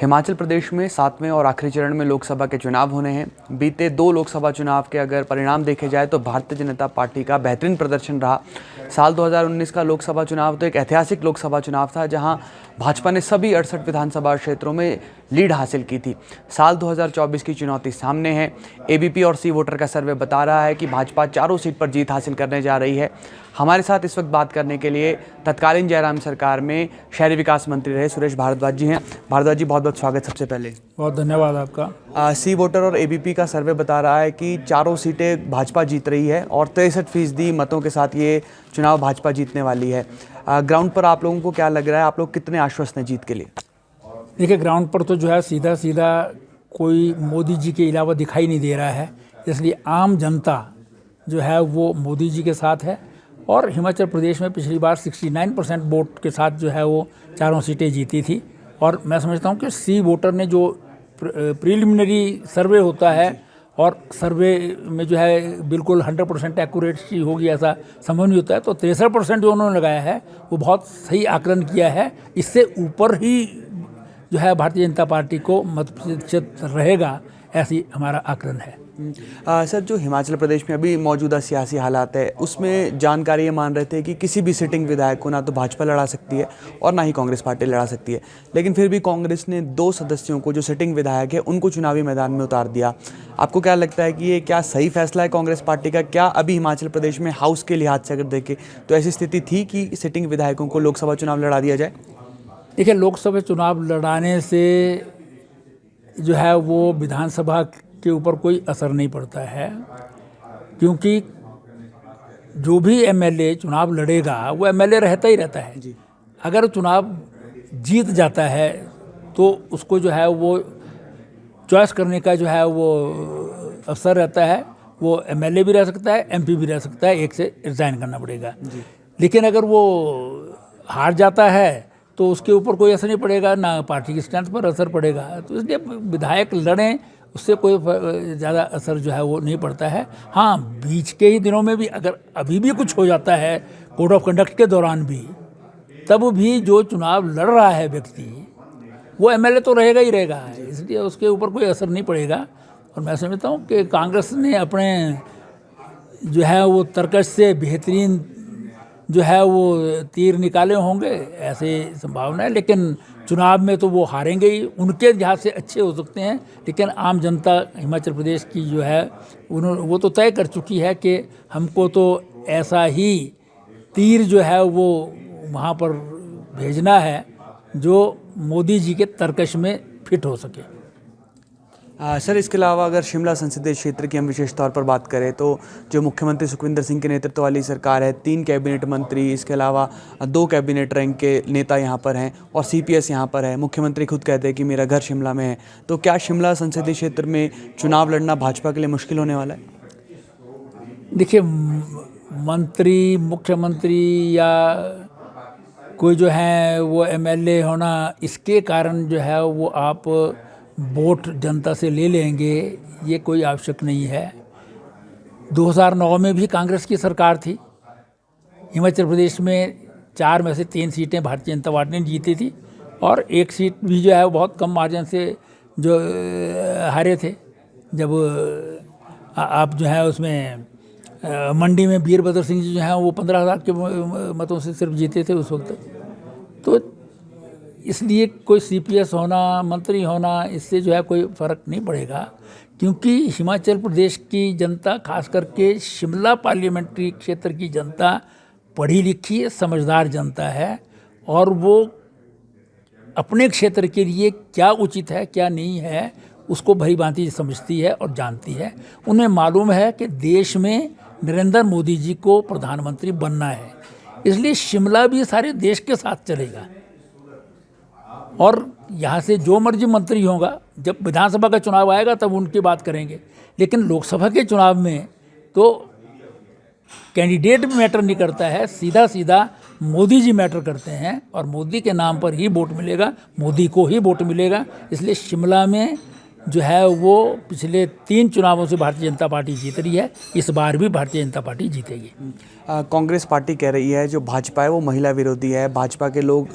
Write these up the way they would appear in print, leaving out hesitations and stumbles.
हिमाचल प्रदेश में 7वें और आखिरी चरण में लोकसभा के चुनाव होने हैं। बीते 2 लोकसभा चुनाव के अगर परिणाम देखे जाए तो भारतीय जनता पार्टी का बेहतरीन प्रदर्शन रहा। साल 2019 का लोकसभा चुनाव तो एक ऐतिहासिक लोकसभा चुनाव था जहां भाजपा ने सभी 68 विधानसभा क्षेत्रों में लीड हासिल की थी। साल 2024 की चुनौती सामने है। एबीपी और सी वोटर का सर्वे बता रहा है कि भाजपा चारों सीट पर जीत हासिल करने जा रही है। हमारे साथ इस वक्त बात करने के लिए तत्कालीन जयराम सरकार में शहरी विकास मंत्री रहे सुरेश भारद्वाज जी हैं। भारद्वाज जी, बहुत बहुत स्वागत। सबसे पहले बहुत धन्यवाद आपका। सी वोटर और एबीपी का सर्वे बता रहा है कि चारों सीटें भाजपा जीत रही है और 63% मतों के साथ ये चुनाव भाजपा जीतने वाली है। ग्राउंड पर आप लोगों को क्या लग रहा है? आप लोग कितने आश्वस्त हैं जीत के लिए? देखिए, ग्राउंड पर तो जो है सीधा सीधा कोई मोदी जी के अलावा दिखाई नहीं दे रहा है, इसलिए आम जनता जो है वो मोदी जी के साथ है। और हिमाचल प्रदेश में पिछली बार 69% वोट के साथ जो है वो चारों सीटें जीती थी। और मैं समझता हूँ कि सी वोटर ने जो प्रिलिमिनरी सर्वे होता है और सर्वे में जो है बिल्कुल 100% एक्यूरेसी होगी ऐसा संभव नहीं होता है, तो 63% जो उन्होंने लगाया है वो बहुत सही आकलन किया है। इससे ऊपर ही जो है भारतीय जनता पार्टी को मत प्रतिशत रहेगा, ऐसी हमारा आकलन है। सर, जो हिमाचल प्रदेश में अभी मौजूदा सियासी हालात है उसमें जानकारी ये मान रहे थे कि किसी भी सिटिंग विधायक को ना तो भाजपा लड़ा सकती है और ना ही कांग्रेस पार्टी लड़ा सकती है, लेकिन फिर भी कांग्रेस ने 2 सदस्यों को जो सिटिंग विधायक है उनको चुनावी मैदान में उतार दिया। आपको क्या लगता है कि ये क्या सही फैसला है कांग्रेस पार्टी का? क्या अभी हिमाचल प्रदेश में हाउस के लिहाज से अगर देखें तो ऐसी स्थिति थी कि सिटिंग विधायकों को लोकसभा चुनाव लड़ा दिया जाए? देखिए, लोकसभा चुनाव लड़ाने से जो है वो विधानसभा के ऊपर कोई असर नहीं पड़ता है, क्योंकि जो भी एमएलए चुनाव लड़ेगा वो एमएलए रहता ही रहता है जी। अगर चुनाव जीत जाता है तो उसको जो है वो चॉइस करने का जो है वो अवसर रहता है। वो एमएलए भी रह सकता है, एमपी भी रह सकता है, एक से रिजाइन करना पड़ेगा जी। लेकिन अगर वो हार जाता है तो उसके ऊपर कोई असर नहीं पड़ेगा, ना पार्टी की स्ट्रेंथ पर असर पड़ेगा। तो इसलिए विधायक लड़ें उससे कोई ज़्यादा असर जो है वो नहीं पड़ता है। हाँ, बीच के ही दिनों में भी अगर अभी भी कुछ हो जाता है कोड ऑफ कंडक्ट के दौरान भी, तब भी जो चुनाव लड़ रहा है व्यक्ति वो एमएलए तो रहेगा ही रहेगा, इसलिए उसके ऊपर कोई असर नहीं पड़ेगा। और मैं समझता हूँ कि कांग्रेस ने अपने जो है वो तर्कश से बेहतरीन जो है वो तीर निकाले होंगे, ऐसे संभावना है। लेकिन चुनाव में तो वो हारेंगे ही, उनके लिहाज से अच्छे हो सकते हैं, लेकिन आम जनता हिमाचल प्रदेश की जो है वो तो तय कर चुकी है कि हमको तो ऐसा ही तीर जो है वो वहाँ पर भेजना है जो मोदी जी के तर्कश में फिट हो सके। सर, इसके अलावा अगर शिमला संसदीय क्षेत्र की हम विशेष तौर पर बात करें तो जो मुख्यमंत्री सुखविंदर सिंह के नेतृत्व वाली सरकार है, 3 कैबिनेट मंत्री, इसके अलावा 2 कैबिनेट रैंक के नेता यहाँ पर हैं और सीपीएस यहाँ पर है। मुख्यमंत्री खुद कहते हैं कि मेरा घर शिमला में है। तो क्या शिमला संसदीय क्षेत्र में चुनाव लड़ना भाजपा के लिए मुश्किल होने वाला है? देखिए, मंत्री, मुख्यमंत्री या कोई जो है वो एमएलए होना, इसके कारण जो है वो आप वोट जनता से ले लेंगे, ये कोई आवश्यक नहीं है। 2009 में भी कांग्रेस की सरकार थी। हिमाचल प्रदेश में 4 में से 3 सीटें भारतीय जनता पार्टी ने जीती थी और 1 सीट भी जो है बहुत कम मार्जिन से जो हारे थे। जब आप जो है उसमें मंडी में वीरभद्र सिंह जी जो हैं वो 15,000 के मतों से सिर्फ जीते थे उस वक्त। तो इसलिए कोई सीपीएस होना, मंत्री होना, इससे जो है कोई फ़र्क नहीं पड़ेगा, क्योंकि हिमाचल प्रदेश की जनता, खास करके शिमला पार्लियामेंट्री क्षेत्र की जनता पढ़ी लिखी है, समझदार जनता है और वो अपने क्षेत्र के लिए क्या उचित है क्या नहीं है उसको भली भांति समझती है और जानती है। उन्हें मालूम है कि देश में नरेंद्र मोदी जी को प्रधानमंत्री बनना है, इसलिए शिमला भी सारे देश के साथ चलेगा और यहाँ से जो मर्जी मंत्री होगा, जब विधानसभा का चुनाव आएगा तब उनकी बात करेंगे। लेकिन लोकसभा के चुनाव में तो कैंडिडेट भी मैटर नहीं करता है, सीधा सीधा मोदी जी मैटर करते हैं और मोदी के नाम पर ही वोट मिलेगा, मोदी को ही वोट मिलेगा। इसलिए शिमला में जो है वो पिछले 3 चुनावों से भारतीय जनता पार्टी जीत रही है। इस बार भी भारतीय जनता पार्टी जीतेगी। कांग्रेस पार्टी कह रही है जो भाजपा है वो महिला विरोधी है। भाजपा के लोग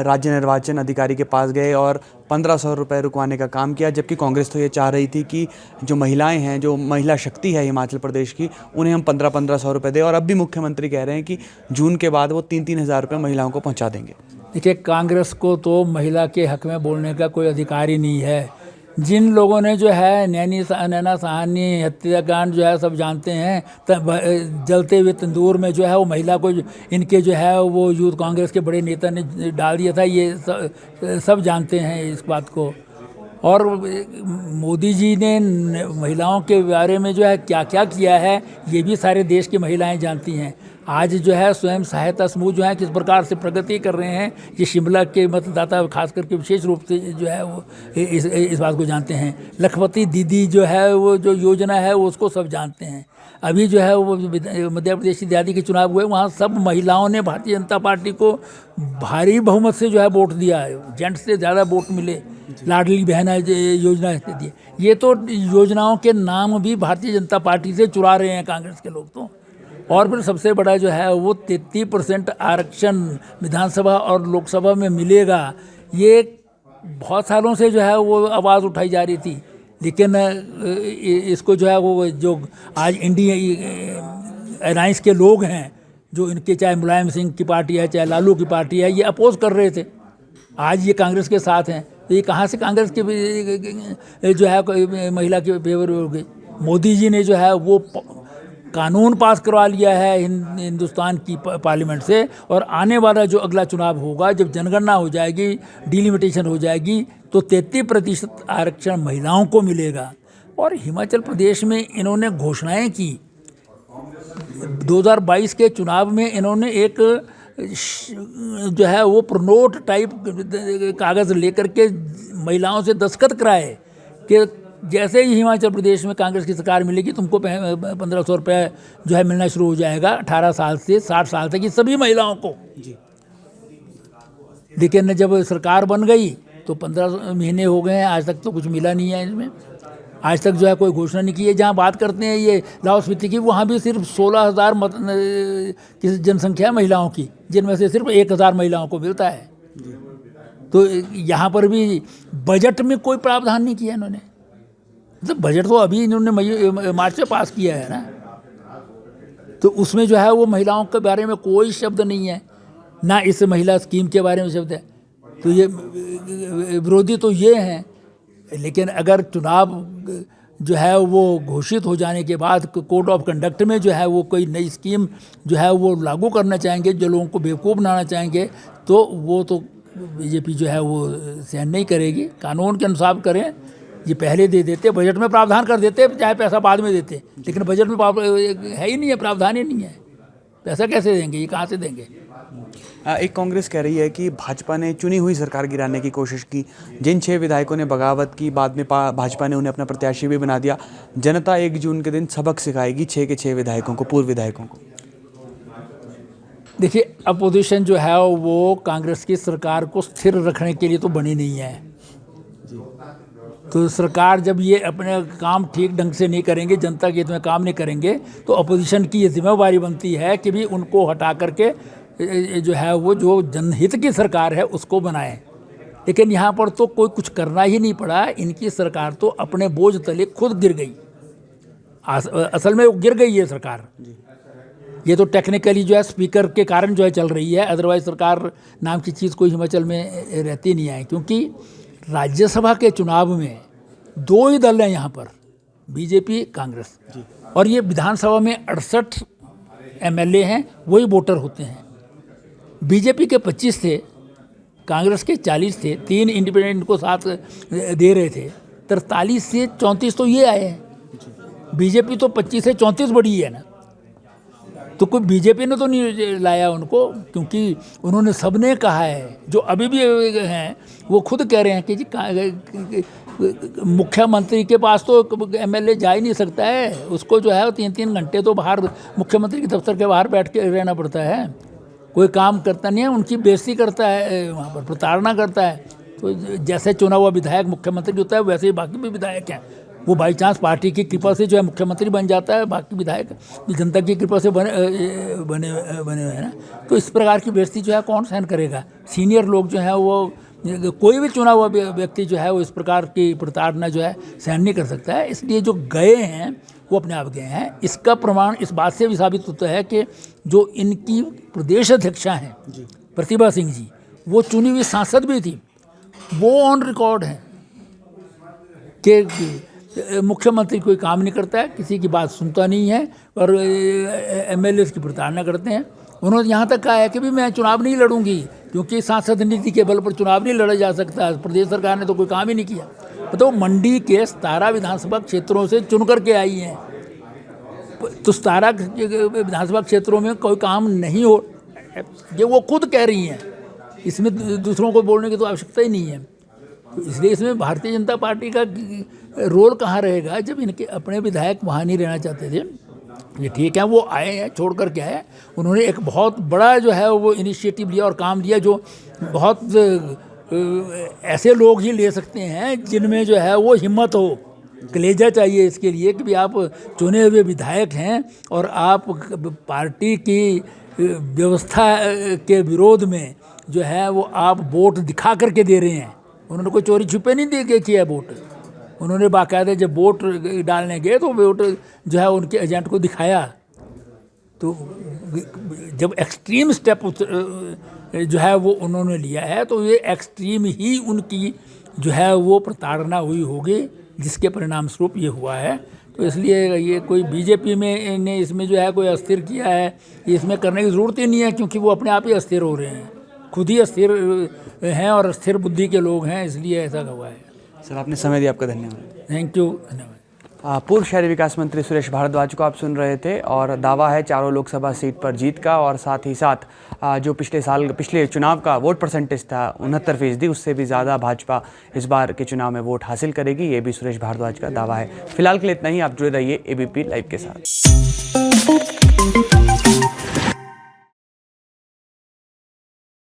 राज्य निर्वाचन अधिकारी के पास गए और 1500 रुपये रुकवाने का काम किया, जबकि कांग्रेस तो ये चाह रही थी कि जो महिलाएं हैं, जो महिला शक्ति है हिमाचल प्रदेश की, उन्हें हम 1500 रुपये दें। और अब भी मुख्यमंत्री कह रहे हैं कि जून के बाद वो 3-3 हज़ार रुपये महिलाओं को पहुँचा देंगे। देखिए, कांग्रेस को तो महिला के हक में बोलने का कोई अधिकार ही नहीं है। जिन लोगों ने जो है नैना साहनी हत्याकांड जो है सब जानते हैं, तब जलते हुए तंदूर में जो है वो महिला को इनके जो है वो यूथ कांग्रेस के बड़े नेता ने डाल दिया था। ये सब जानते हैं इस बात को। और मोदी जी ने महिलाओं के बारे में जो है क्या क्या किया है ये भी सारे देश की महिलाएं जानती हैं। आज जो है स्वयं सहायता समूह जो है किस प्रकार से प्रगति कर रहे हैं, ये शिमला के मतदाता खास करके विशेष रूप से जो है वो इस बात को जानते हैं। लखपति दीदी जो है वो जो योजना है वो उसको सब जानते हैं। अभी जो है वो मध्य प्रदेश की दिहाड़ी के चुनाव हुए, वहाँ सब महिलाओं ने भारतीय जनता पार्टी को भारी बहुमत से जो है वोट दिया है। जेंट्स से ज़्यादा वोट मिले। लाडली बहन योजना दी। ये तो योजनाओं के नाम भी भारतीय जनता पार्टी से चुरा रहे हैं कांग्रेस के लोग तो। और फिर सबसे बड़ा जो है वो 33% आरक्षण विधानसभा और लोकसभा में मिलेगा। ये बहुत सालों से जो है वो आवाज़ उठाई जा रही थी, लेकिन इसको जो है वो जो आज इंडिया अलायंस के लोग हैं, जो इनके चाहे मुलायम सिंह की पार्टी है चाहे लालू की पार्टी है, ये अपोज कर रहे थे। आज ये कांग्रेस के साथ हैं, तो ये कहाँ से कांग्रेस के जो है महिला के फेवर हो गई। मोदी जी ने जो है वो कानून पास करवा लिया है हिंदुस्तान की पार्लियामेंट से, और आने वाला जो अगला चुनाव होगा, जब जनगणना हो जाएगी, डिलिमिटेशन हो जाएगी, तो 33% आरक्षण महिलाओं को मिलेगा। और हिमाचल प्रदेश में इन्होंने घोषणाएं की। 2022 के चुनाव में इन्होंने एक जो है वो प्रोनोट टाइप कागज़ लेकर के महिलाओं से दस्तखत कराए कि जैसे ही हिमाचल प्रदेश में कांग्रेस की सरकार मिलेगी, तुमको 1500 रुपये जो है मिलना शुरू हो जाएगा 18 साल से 60 साल तक की सभी महिलाओं को जी। लेकिन जब सरकार बन गई तो 15 महीने हो गए हैं, आज तक तो कुछ मिला नहीं है। इसमें आज तक जो है कोई घोषणा नहीं की है। जहाँ बात करते हैं ये लाहौल स्पीति की, वहाँ भी सिर्फ 16,000 की जनसंख्या है महिलाओं की, जिनमें से सिर्फ 1,000 महिलाओं को मिलता है। तो यहाँ पर भी बजट में कोई प्रावधान नहीं किया इन्होंने। तो बजट तो अभी इन्होंने मार्च में पास किया है ना, तो उसमें जो है वो महिलाओं के बारे में कोई शब्द नहीं है, ना इस महिला स्कीम के बारे में शब्द है। तो ये विरोधी तो ये हैं। लेकिन अगर चुनाव जो है वो घोषित हो जाने के बाद कोड ऑफ कंडक्ट में जो है वो कोई नई स्कीम जो है वो लागू करना चाहेंगे, जो लोगों को बेवकूफ़ बनाना चाहेंगे, तो वो तो बीजेपी जो है वो सहन नहीं करेगी। कानून के अनुसार करें, ये पहले दे देते, बजट में प्रावधान कर देते, चाहे पैसा बाद में देते, लेकिन बजट में है ही नहीं है, प्रावधान ही नहीं है। पैसा कैसे देंगे, ये कहाँ से देंगे। एक कांग्रेस कह रही है कि भाजपा ने चुनी हुई सरकार गिराने की कोशिश की। जिन 6 विधायकों ने बगावत की, बाद में भाजपा ने उन्हें अपना प्रत्याशी भी बना दिया। जनता 1 जून के दिन सबक सिखाएगी 6 के 6 विधायकों को, पूर्व विधायकों को। देखिए, अपोजिशन जो है वो कांग्रेस की सरकार को स्थिर रखने के लिए तो बनी नहीं है। तो सरकार जब ये अपने काम ठीक ढंग से नहीं करेंगे, जनता के हित में काम नहीं करेंगे, तो अपोजिशन की ये जिम्मेवारी बनती है कि भी उनको हटा करके जो है वो जो जनहित की सरकार है उसको बनाएं। लेकिन यहाँ पर तो कोई कुछ करना ही नहीं पड़ा। इनकी सरकार तो अपने बोझ तले खुद गिर गई। असल में वो गिर गई है सरकार। ये तो टेक्निकली जो है स्पीकर के कारण जो है चल रही है, अदरवाइज सरकार नाम की चीज़ कोई हिमाचल में रहती नहीं है। क्योंकि राज्यसभा के चुनाव में 2 ही दल हैं यहाँ पर, बीजेपी कांग्रेस, और ये विधानसभा में 68 MLA हैं, वही वोटर होते हैं। बीजेपी के 25 थे, कांग्रेस के 40 थे, 3 इंडिपेंडेंट को साथ दे रहे थे। 43 से 34 तो ये आए हैं। बीजेपी तो 25 से 34 बड़ी है ना, तो कोई बीजेपी ने तो नहीं लाया उनको, क्योंकि उन्होंने सबने कहा है, जो अभी भी हैं वो खुद कह रहे हैं कि जी मुख्यमंत्री के पास तो MLA जा ही नहीं सकता है, उसको जो है 3-3 घंटे तो बाहर मुख्यमंत्री के दफ्तर के बाहर बैठ के रहना पड़ता है, कोई काम करता नहीं है, उनकी बेइज्जती करता है, वहाँ पर प्रताड़ना करता है। तो जैसे चुना हुआ विधायक मुख्यमंत्री होता है वैसे ही बाकी भी विधायक हैं, वो बाई चांस पार्टी की कृपा से जो है मुख्यमंत्री बन जाता है, बाकी विधायक जनता की कृपा से बने हुए हैं ना। तो इस प्रकार की बेइज्जती जो है कौन सहन करेगा। सीनियर लोग जो है वो, कोई भी चुना हुआ व्यक्ति जो है वो इस प्रकार की प्रताड़ना जो है सहन नहीं कर सकता है। इसलिए जो गए हैं वो अपने आप गए हैं। इसका प्रमाण इस बात से भी साबित होता है कि जो इनकी प्रदेश अध्यक्षा हैं प्रतिभा सिंह जी, वो चुनी हुई सांसद भी थी, वो ऑन रिकॉर्ड हैं कि मुख्यमंत्री कोई काम नहीं करता है, किसी की बात सुनता नहीं है और एमएलए की प्रताड़ना करते हैं। उन्होंने यहाँ तक कहा है कि भी मैं चुनाव नहीं लड़ूंगी क्योंकि सांसद नीति के बल पर चुनाव नहीं लड़ा जा सकता, प्रदेश सरकार ने तो कोई काम ही नहीं किया। तो मंडी के 17 विधानसभा क्षेत्रों से चुन करके आई हैं, तो 17 विधानसभा क्षेत्रों में कोई काम नहीं हो, ये वो खुद कह रही हैं, इसमें दूसरों को बोलने की तो आवश्यकता ही नहीं है। तो इसलिए इसमें भारतीय जनता पार्टी का रोल कहाँ रहेगा जब इनके अपने विधायक वहाँ नहीं रहना चाहते थे। ये ठीक है, वो आए हैं, छोड़ कर के आए, उन्होंने एक बहुत बड़ा जो है वो इनिशिएटिव लिया और काम लिया जो बहुत ऐसे लोग ही ले सकते हैं जिनमें जो है वो हिम्मत हो, कलेजा चाहिए इसके लिए कि भी आप चुने हुए विधायक हैं और आप पार्टी की व्यवस्था के विरोध में जो है वो आप वोट दिखा करके दे रहे हैं। उन्होंने कोई चोरी छुपे नहीं दे के किया वोट, उन्होंने बाकायदा जब वोट डालने गए तो वोट जो है उनके एजेंट को दिखाया। तो जब एक्सट्रीम स्टेप जो है वो उन्होंने लिया है तो ये एक्सट्रीम ही उनकी जो है वो प्रताड़ना हुई होगी, जिसके परिणाम स्वरूप ये हुआ है। तो इसलिए ये कोई बीजेपी में ने इसमें जो है कोई अस्थिर किया है, इसमें करने की ज़रूरत ही नहीं है क्योंकि वो अपने आप ही अस्थिर हो रहे हैं, खुद ही अस्थिर हैं और अस्थिर बुद्धि के लोग हैं, इसलिए ऐसा हुआ है। सर आपने समय दिया, आपका धन्यवाद। थैंक यू, धन्यवाद। पूर्व शहरी विकास मंत्री सुरेश भारद्वाज को आप सुन रहे थे और दावा है चारों लोकसभा सीट पर जीत का, और साथ ही साथ जो पिछले चुनाव का वोट परसेंटेज था 69%, उससे भी ज़्यादा भाजपा इस बार के चुनाव में वोट हासिल करेगी, ये भी सुरेश भारद्वाज का दावा है। फिलहाल के लिए इतना ही, आप जुड़े रहिए एबीपी लाइव के साथ।